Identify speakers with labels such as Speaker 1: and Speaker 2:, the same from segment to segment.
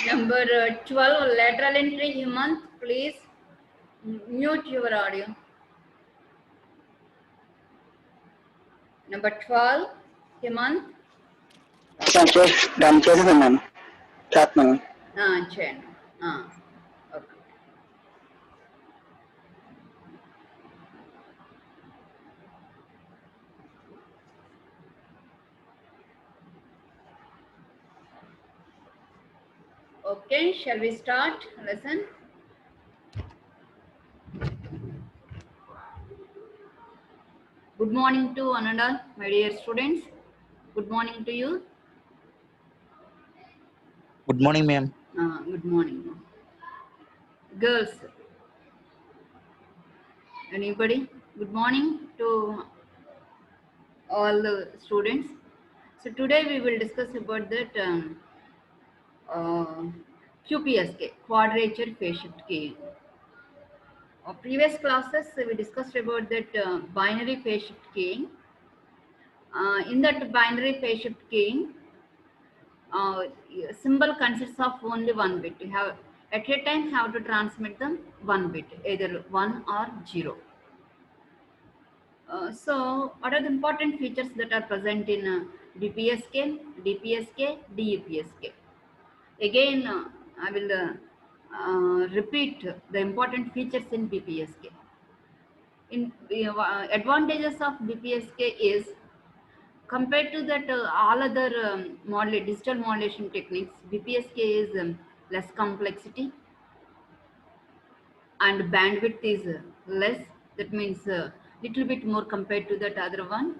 Speaker 1: Number 12, lateral entry, Hemant, please mute your audio. Number 12, Hemant.
Speaker 2: Done చేసేది ma'am చేస్తున్నాను.
Speaker 1: చేయండి. Okay. Okay, shall we start lesson? Good morning to one and all, my dear students. Good morning to you.
Speaker 3: Good morning, ma'am.
Speaker 1: Good morning. Girls, Anybody? Good morning to all the students. So today we will discuss about that uh, QPSK, Quadrature Phase Shift Keying. Previous classes we discussed about that binary phase shift keying. In that binary phase shift keying, uh, symbol consists of only one bit. You have at a time have to transmit them one bit, either 1 or 0. So, what are the important features that are present in Bpsk, DPSK, DEPSK? Again, I will repeat the important features in Bpsk. In advantages of Bpsk is compared to that all other digital modulation techniques, Bpsk is less complexity and bandwidth is less. That means little bit more compared to that other one,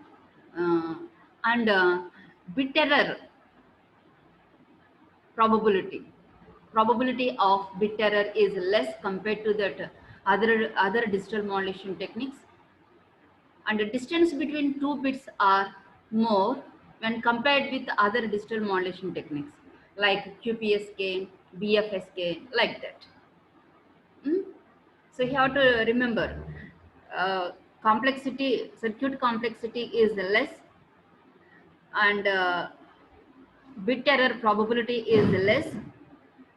Speaker 1: uh, and bit error probability of bit error is less compared to that other digital modulation techniques, and the distance between two bits are more when compared with other digital modulation techniques like Qpsk, Bfsk, like that. Hmm? So you have to remember, circuit complexity is less, and bit error probability is less.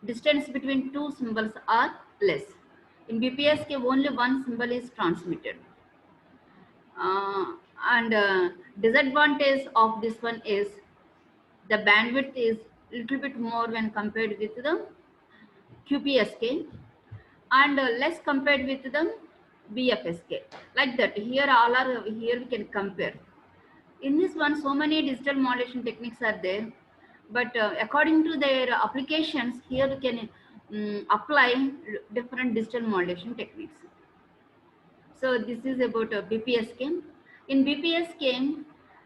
Speaker 1: Distance between two symbols are less. In Bpsk, only one symbol is transmitted. Uh, and disadvantage of this one is the bandwidth is little bit more when compared with the Qpsk, and less compared with the Bfsk. Like that, here all are here we can compare. In this one, so many digital modulation techniques are there, but according to their applications, here we can apply different digital modulation techniques. So this is about Bpsk. In Bpsk,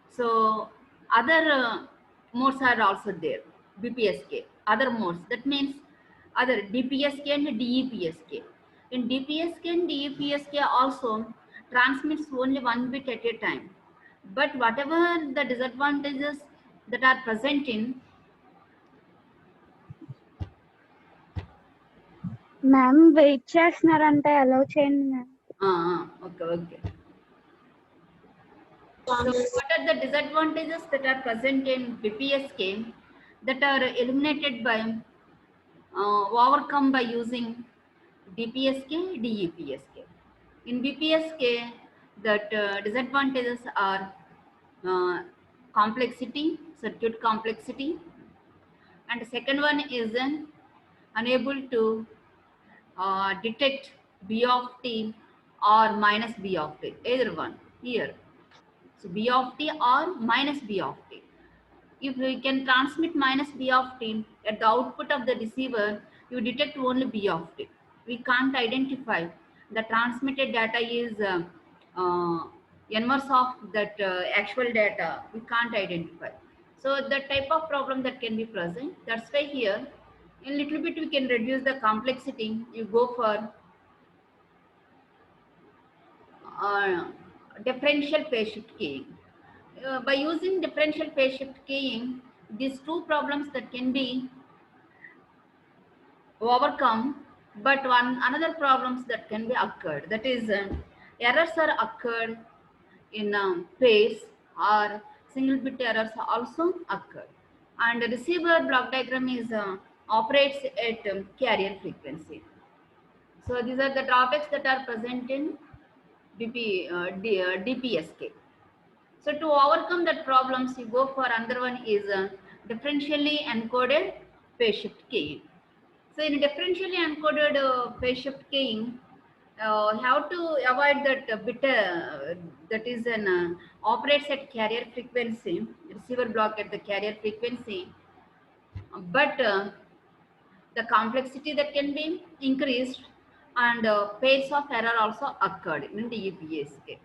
Speaker 1: so other modes are also there. Bpsk, other modes. That means other DPSK and DEPSK. In DPSK and DEPSK also transmits only one bit at a time. But whatever the disadvantages that are present in
Speaker 3: ma'am wait చేస్తున్నారంటే allow చేయండి ma'am.
Speaker 1: okay. So what are the disadvantages that are present in Bpsk that are eliminated by overcome by using DPSK, DEPSK? In Bpsk, that disadvantages are uh, complexity, circuit complexity, and the second one is unable to detect B of t or minus B of t, either one here. So B of t or minus B of t. If we can transmit minus B of t at the output of the receiver, you detect only B of t. We can't identify the transmitted data is inverse of that actual data. We can't identify. So the type of problem that can be present. That's why here, a little bit we can reduce the complexity. You go for differential phase shift keying. By using differential phase shift keying, these two problems that can be overcome, but another problems that can be occurred. That is, errors are occurred in pairs, or single bit errors also occur. And the receiver block diagram is operates at carrier frequency. So these are the drawbacks that are present in DPSK. So to overcome that problems, you go for another one is differentially encoded phase shift keying. So in differentially encoded phase shift keying, how to avoid that bit that is an operates at carrier frequency, receiver block at the carrier frequency, but the complexity that can be increased, and pairs of error also occurred in the EPSK.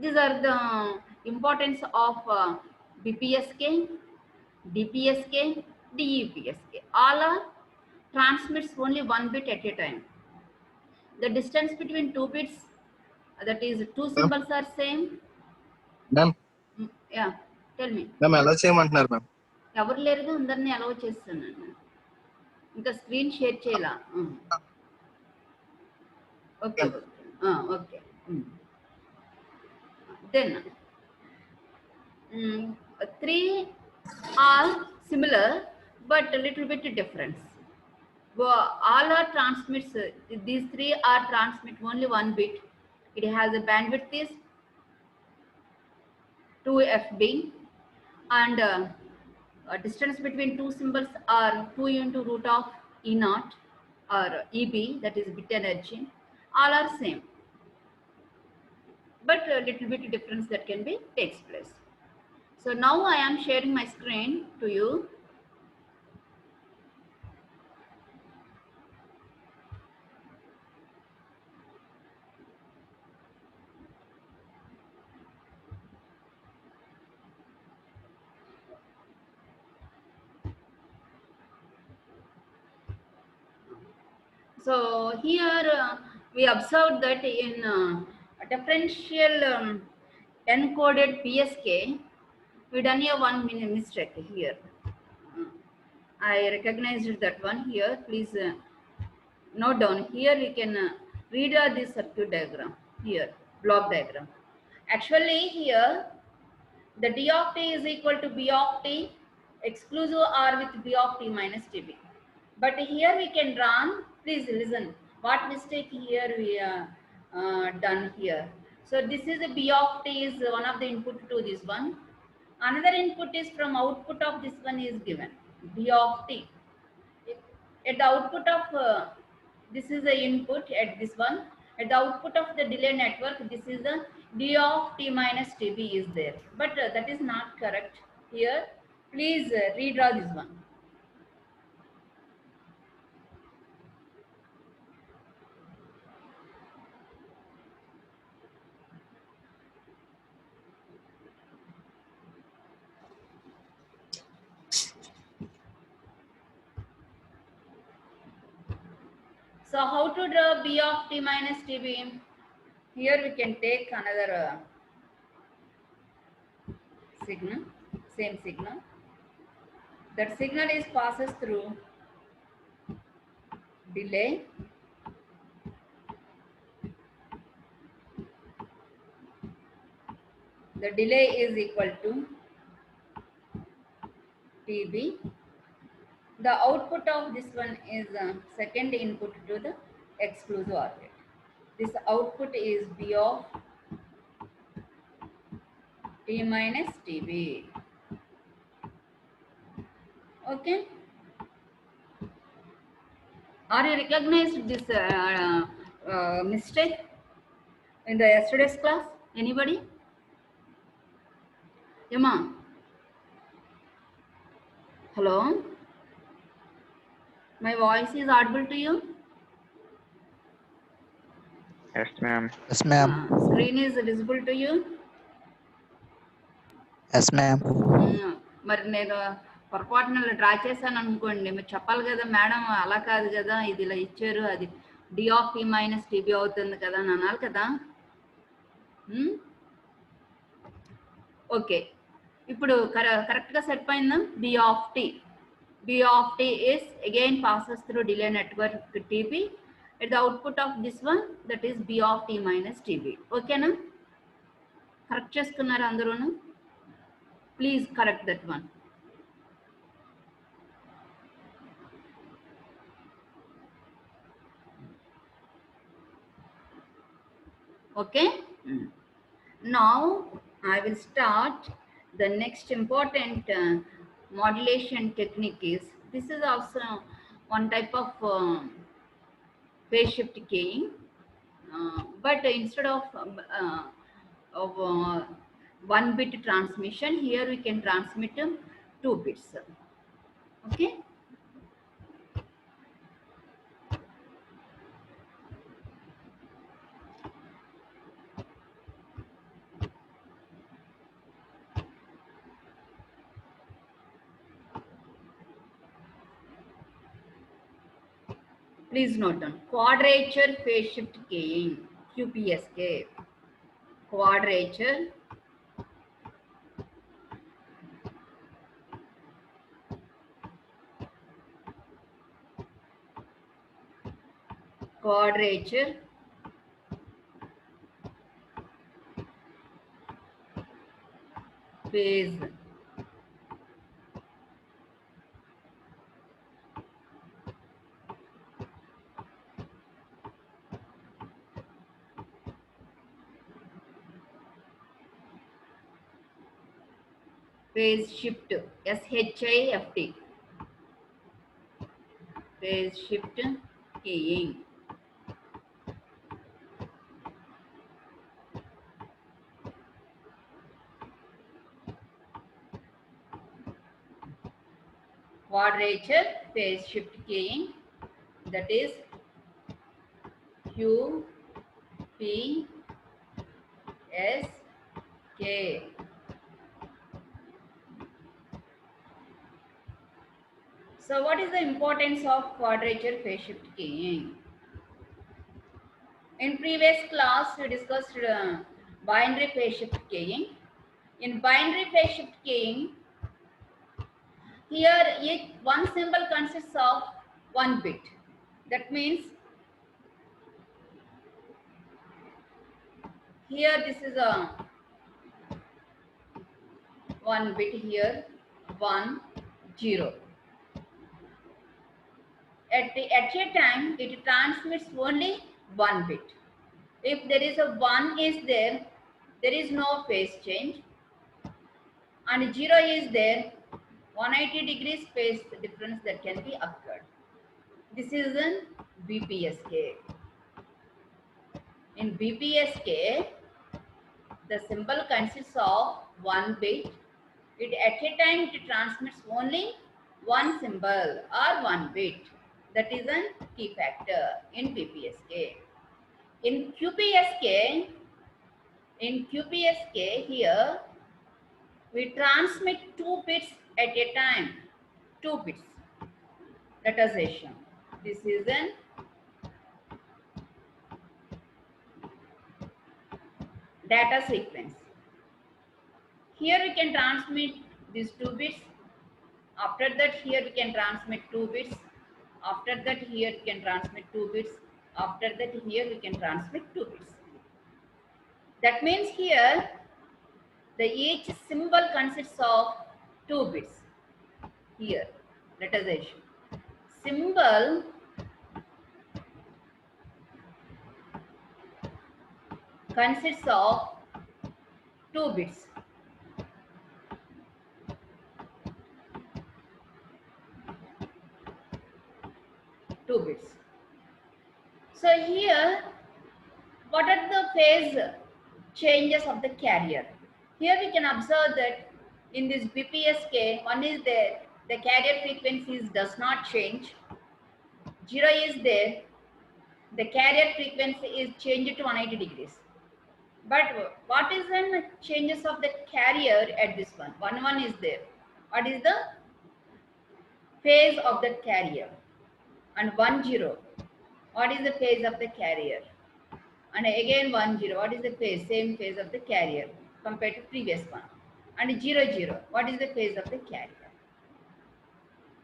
Speaker 1: These are the importance of Bpsk, DPSK, DEPSK. All are transmits only one bit at a time. The distance between two bits, that is two symbols are same.
Speaker 4: Ma'am,
Speaker 1: Yeah, tell me.
Speaker 4: ma'am, ఎలా చేయమంటున్నారు ma'am?
Speaker 1: ఎవరు లేరుగా అందరినీ allow చేస్తున్నాను, ఇంకా screen share చేయాల. Okay okay. Then 3 are similar but a little bit difference. All are transmits, these 3 are transmit only 1 bit. It has a bandwidth is 2 FB, and distance between two symbols are 2 into root of E naught or EB, that is bit energy. All are same, but a little bit difference that can be takes place. So now I am sharing my screen to you. So here we observed that in differential encoded PSK, we done a one mistake here. I recognized that one here. Please note down. Here we can read this circuit diagram here, block diagram. Actually here the d of t is equal to b of t exclusive or with b of t minus tb. But here we can run, please listen, what mistake here we done here. So this is a b of t is one of the input to this one. Another input is from output of this one is given, b of t. At the output of, this is the input at this one. At the output of the delay network, this is the d of t minus tb is there. But that is not correct here. Please redraw this one. So how to draw b of t minus tb? Here we can take another signal, same signal. That signal is passes through delay, the delay is equal to tb. The output of this one is second input to the exclusive OR gate. This output is b of t minus tb. Okay. Are you recognized this mistake in the yesterday's class? Anybody? Yama? Hello? My voice is audible to you?
Speaker 5: Yes, ma'am.
Speaker 6: Yes, ma'am.
Speaker 1: Screen is visible to you?
Speaker 6: Yes, ma'am.
Speaker 1: మరి నేను పొరపాటున draw చేశాను అనుకోండి, మీరు చెప్పాలి కదా madam అలా కాదు కదా, ఇది ఇలా ఇచ్చారు, అది D of T minus TB అవుతుంది కదా అని అనాలి కదా. ఓకే, ఇప్పుడు కరెక్ట్గా సెట్ అయిందా? B of T, B of T is again passes through delay network TB at the output of this one, that is b of t minus tb. ఓకేనా? Correct చేసుకున్నారు అందరూను? Please correct that one. Okay. Now I will start the next important modulation technique. Is this is also one type of phase shift keying, but instead of 1 bit transmission, here we can transmit 2 bits. Okay. Please note down quadrature phase shift keying, QPSK. Quadrature phase shift, SHIFT, phase shift keying. Quadrature phase shift keying, that is QPSK. So what is the importance of quadrature phase shift keying? In previous class we discussed binary phase shift keying. In binary phase shift keying, here one symbol consists of one bit. That means here this is a one bit, here 1 0. At a time it transmits only one bit. If there is a 1 is there is no phase change, and 0 is there, 180 degrees phase difference that can be occurred. This is in Bpsk. In Bpsk, the symbol consists of one bit. At a time it transmits only one symbol or one bit. That is a key factor in Bpsk. In Qpsk, here we transmit 2 bits at a time. 2 bits. Datization. This is an data sequence. Here we can transmit these 2 bits. After that, here we can transmit 2 bits. After that, here we can transmit 2 bits. After that, here we can transmit 2 bits. That means here each symbol consists of 2 bits. Here, datization. Symbol consists of 2 bits. So here, what are the phase changes of the carrier? Here we can observe that in this Bpsk, one is there, the carrier frequencies does not change. 0 is there, the carrier frequency is changed to 180 degrees. But what is the changes of the carrier at this one? 1 is there. What is the phase of the carrier? And 1 0. What is the phase of the carrier? And again 1 0. What is the phase? Same phase of the carrier compared to previous one. And 0 0. What is the phase of the carrier?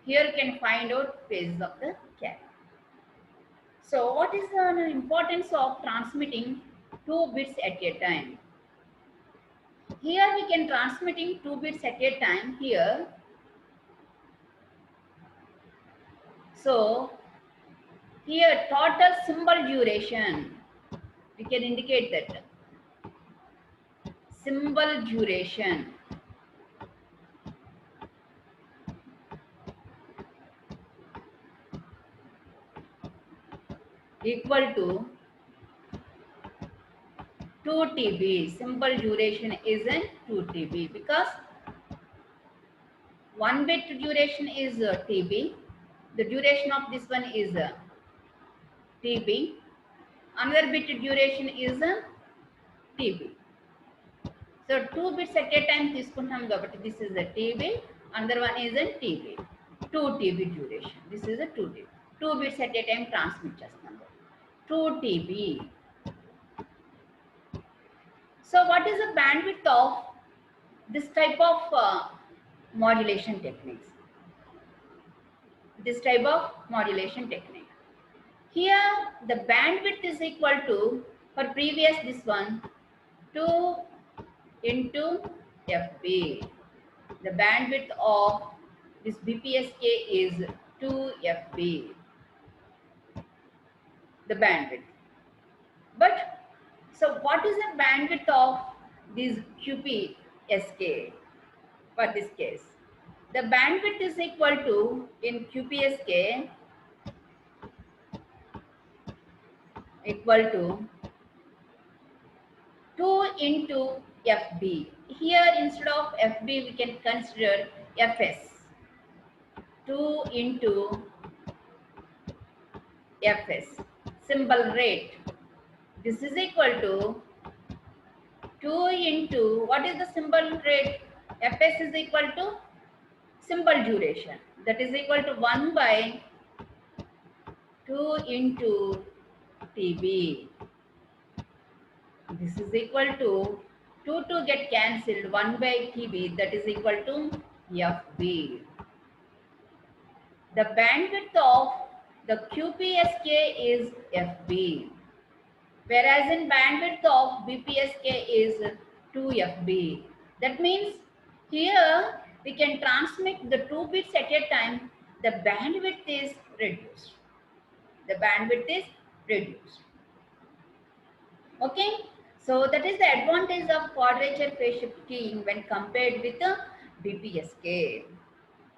Speaker 1: Here you can find out phases of the carrier. So what is the importance of transmitting 2 bits at a time? Here we can transmitting 2 bits at a time here. So here total symbol duration, we can indicate that. Symbol duration equal to 2 TB. Symbol duration is in 2 TB because 1 bit duration is TB. The duration of this one is TB. Another bit duration is TB. So 2 bits at a time తీసుకుంటాం కాబట్టి this is a TB. Another one is a TB. 2 TB duration. This is a 2 TB. 2 bits at a time transmit చేస్తున్నాను 2 TB. So what is the bandwidth of this type of modulation techniques? This type of modulation technique. Here the bandwidth is equal to, for previous this one, 2 into FB. The bandwidth of this Bpsk is 2 FB. The bandwidth. But so what is the bandwidth of this Qpsk for this case? The bandwidth is equal to, in Qpsk, equal to 2 into FB. Here instead of FB we can consider Fs. 2 into Fs, symbol rate. This is equal to 2 into, what is the symbol rate? Fs is equal to symbol duration. That is equal to 1 by 2 into TB. This is equal to 2 get cancelled, 1 by TB, that is equal to FB. The bandwidth of the Qpsk is FB, whereas in bandwidth of Bpsk is 2FB. That means here we can transmit the 2 bits at a time. The bandwidth is reduced. The bandwidth is reduced. Okay, so that is the advantage of quadrature phase shift keying when compared with the Bpsk.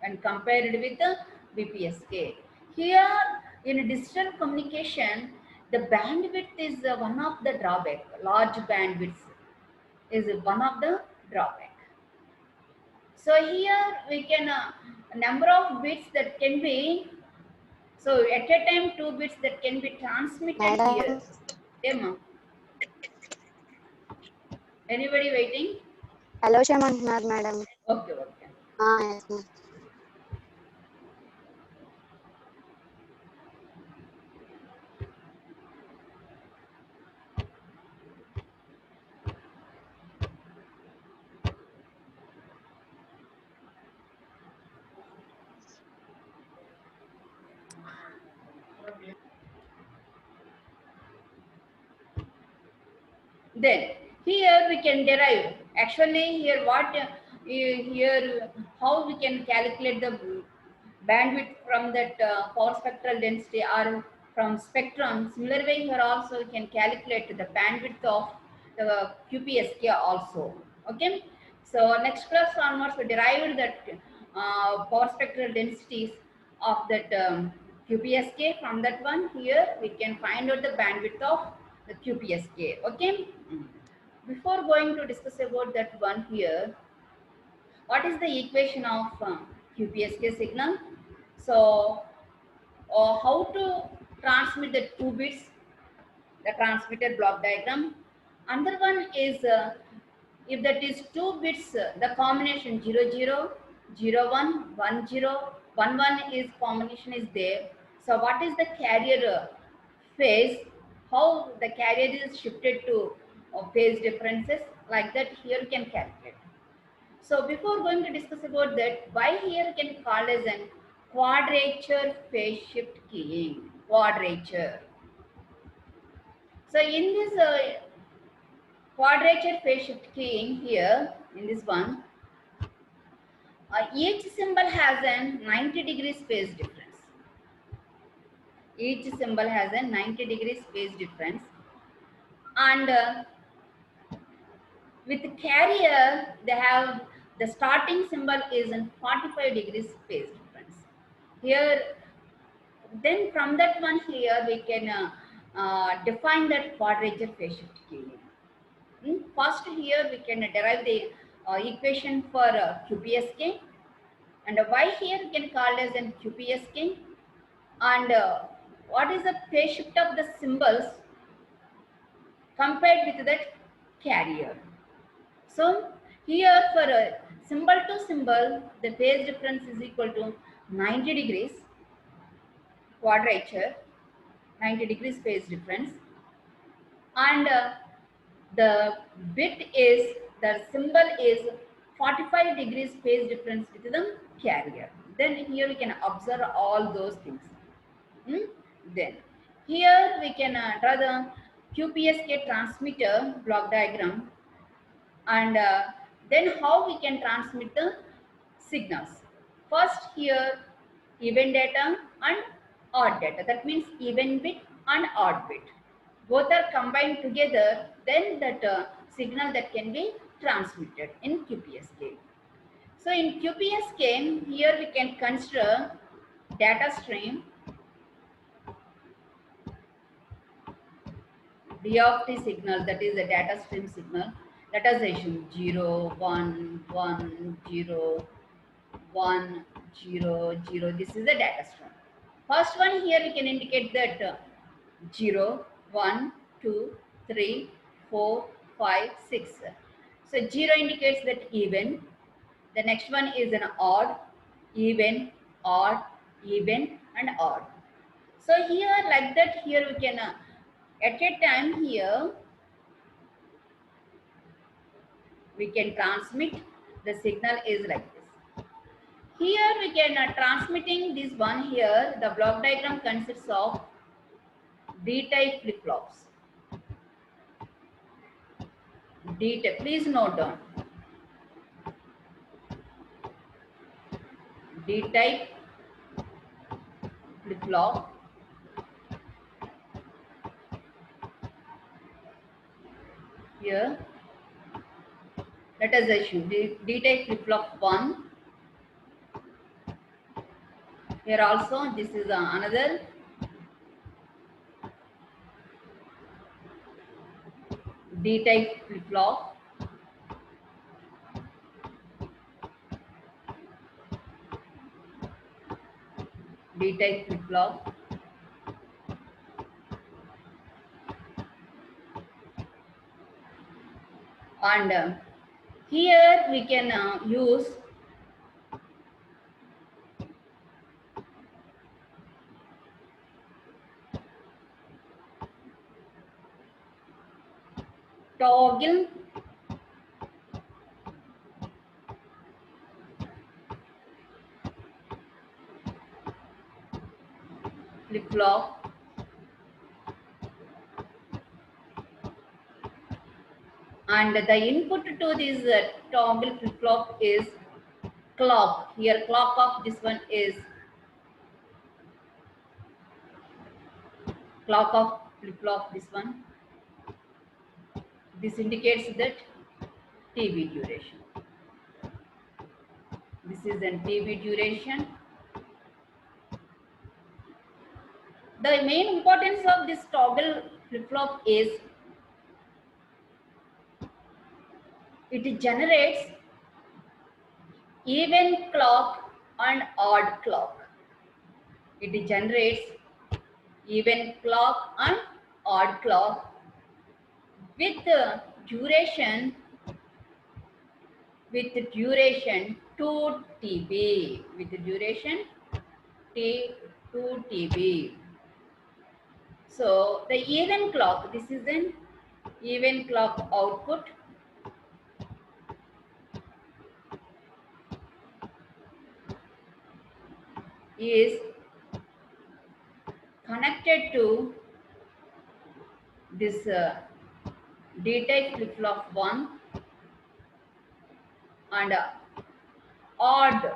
Speaker 1: When compared with the Bpsk. Here in digital communication, the bandwidth is one of the drawback. Large bandwidth is one of the drawback. So here we can number of bits that can be, so at a time 2 bits that can be transmitted
Speaker 5: Madam.
Speaker 1: here. Emma, anybody waiting?
Speaker 5: Hello, చేయమంటున్నారు madam.
Speaker 1: Okay, okay.
Speaker 5: Yes, ma'am.
Speaker 1: Then here we can derive, actually here what here how we can calculate the bandwidth from that power spectral density or from spectrum. Similar way here also we can calculate the bandwidth of the Qpsk also. Okay, so next class onwards we derived that power spectral densities of that Qpsk. From that one, here we can find out the bandwidth of the Qpsk. Okay, before going to discuss about that one here, what is the equation of Qpsk signal? So how to transmit the 2 bits, the transmitted block diagram. Another one is if that is 2 bits, the combination 0 0 0 1 1 0 1 1 is combination is there. So what is the carrier phase? How the carrier is shifted to phase differences, like that here you can calculate. So before going to discuss about that, why here can call as an quadrature phase shift keying. Quadrature. So in this quadrature phase shift keying here, in this one, each symbol has a 90 degrees phase difference. Each symbol has a 90 degrees phase difference, and with carrier they have the starting symbol is in 45 degrees phase difference. Here, then from that one here we can define that quadrature phase shift keying. First here we can derive the equation for Qpsk, and y here we can call as an Qpsk, and what is the phase shift of the symbols compared with that carrier. So here for symbol to symbol, the phase difference is equal to 90 degrees, quadrature, 90 degrees phase difference, and the bit is, the symbol is 45 degrees phase difference with the carrier. Then here we can observe all those things. Then here we can draw the Qpsk transmitter block diagram, and then how we can transmit the signals. First here even data and odd data, that means even bit and odd bit, both are combined together, then that signal that can be transmitted in Qpsk. So in Qpsk, here we can consider data stream D of t signal, that is a data stream signal. Let us assume 0, 1, 1, 0, 1, 0, 0. This is the data stream. First one here we can indicate that 0, 1, 2, 3, 4, 5, 6. So 0 indicates that even. The next one is an odd, even, odd, even, and odd. So here like that, here we can at a time here we can transmit the signal is like this. Here we can transmitting this one here. The block diagram consists of D-type flip-flops. D-type, please note down. D-type flip-flop. Here, let us assume D-type flip-flop 1. Here also, this is another D-type flip-flop. D-type flip-flop. And here we can use toggle flip-flop, and the input to this toggle flip-flop is clock. Here clock of this one is clock of flip-flop, this one. This indicates that TV duration. This is an TV duration. The main importance of this toggle flip-flop is it generates even clock and odd clock. It generates even clock and odd clock with duration 2 TB, with duration 2 TB. So the even clock, this is an even clock output. Is connected to this D-type flip-flop 1, and odd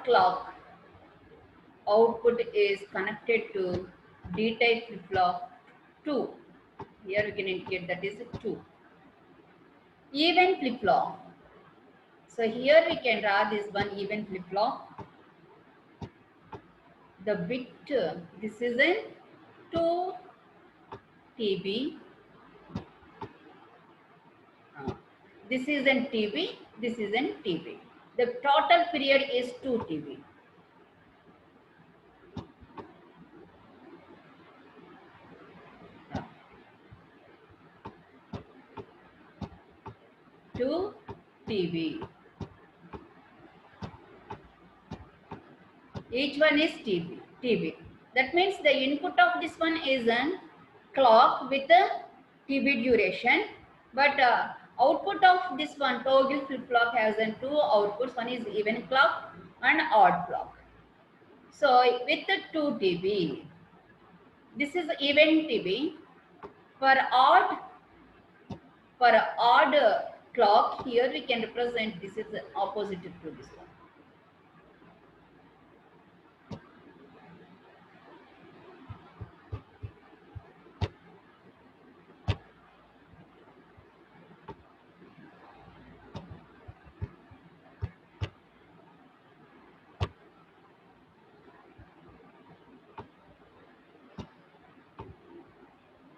Speaker 1: clock output is connected to D-type flip-flop 2. Here we can indicate that is 2. Even flip-flop. So here we can draw this one even flip-flop. The bit, this is in 2 TB. This is in TB, this is in TB. The total period is 2 TB. TV. Each one is TV. That means the input of this one is a clock with a TV duration, but output of this one toggle flip-flop has two outputs. One is even clock and odd clock. So with the 2 TV, this is even TV. For odd clock, here we can represent this is opposite to this one.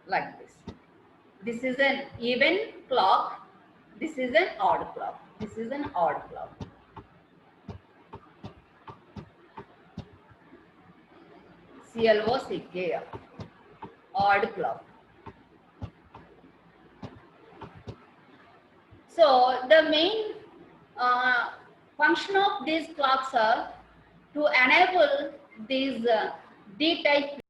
Speaker 1: Like this. This is an even clock. This is an odd clock. This is an odd clock. CLOCK, odd clock. So the main function of these clocks are to enable these D-type